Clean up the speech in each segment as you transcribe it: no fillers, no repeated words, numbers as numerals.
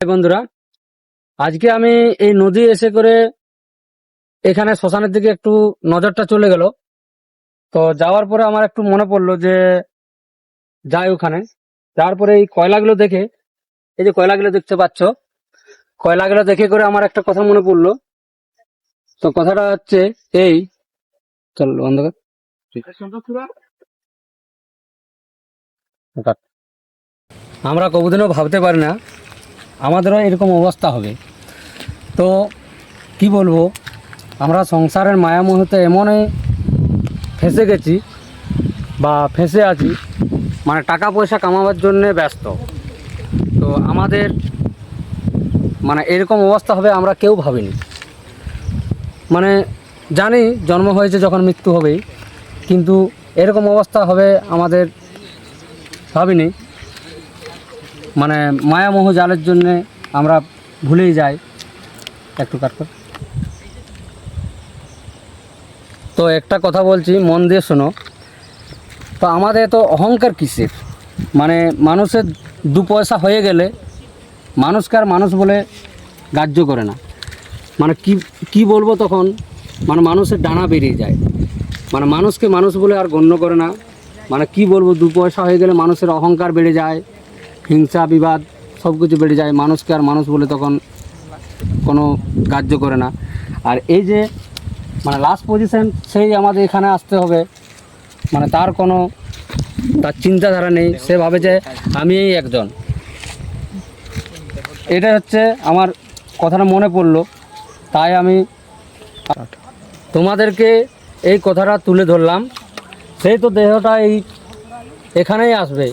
বন্ধুরা, আজকে আমি এই নদী এসে করে এখানে শ্মশানের দিকে একটু নজরটা চলে গেল। তো যাওয়ার পরে আমার একটু মনে পড়লো যে যাই ওখানে। তারপরে এই কয়লাগুলো দেখে, এই যে কয়লাগুলো দেখতে পাচ্ছ, কয়লাগুলো দেখে করে আমার একটা কথা মনে পড়লো। তো কথাটা হচ্ছে এই, চল বন্ধ কর। আমরা কবুদিনও ভাবতে পারি না আমাদেরও এরকম অবস্থা হবে। তো কি বলবো, আমরা সংসারের মায়ামোহতে এমনই ফেঁসে গেছি বা ফেঁসে আছি, মানে টাকা পয়সা কামাবার জন্যে ব্যস্ত। তো আমাদের মানে এরকম অবস্থা হবে আমরা কেউ ভাবিনি। মানে জানি জন্ম হয়েছে যখন মৃত্যু হবেই, কিন্তু এরকম অবস্থা হবে আমাদের ভাবিনি। মানে মায়ামোহ জালের জন্যে আমরা ভুলেই যাই। একটু কাট কর। তো একটা কথা বলছি, মন দিয়ে শোনো। তো আমাদের এত অহংকার কিসের? মানে মানুষের দু পয়সা হয়ে গেলে মানুষকে আর মানুষ বলে গ্রাহ্য করে না। মানে কি বলবো তখন, মানে মানুষের ডানা বেরিয়ে যায়, মানে মানুষকে মানুষ বলে আর গণ্য করে না। মানে কি বলবো, দু পয়সা হয়ে গেলে মানুষের অহংকার বেড়ে যায়, হিংসা বিবাদ সব কিছু বেড়ে যায়, মানুষকে আর মানুষ বলে তখন কোনো গ্রাহ্য করে না। আর এই যে মানে লাস্ট পজিশন, সেই আমাদের এখানে আসতে হবে, মানে তার চিন্তাধারা নেই। সে ভাবে যে আমি এই একজন। এটা হচ্ছে আমার কথাটা মনে পড়লো, তাই আমি তোমাদেরকে এই কথাটা তুলে ধরলাম। সেই তো দেহটা এখানেই আসবে,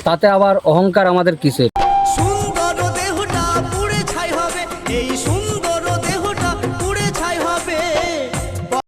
তাতে আবার অহংকার আমাদের কিসের?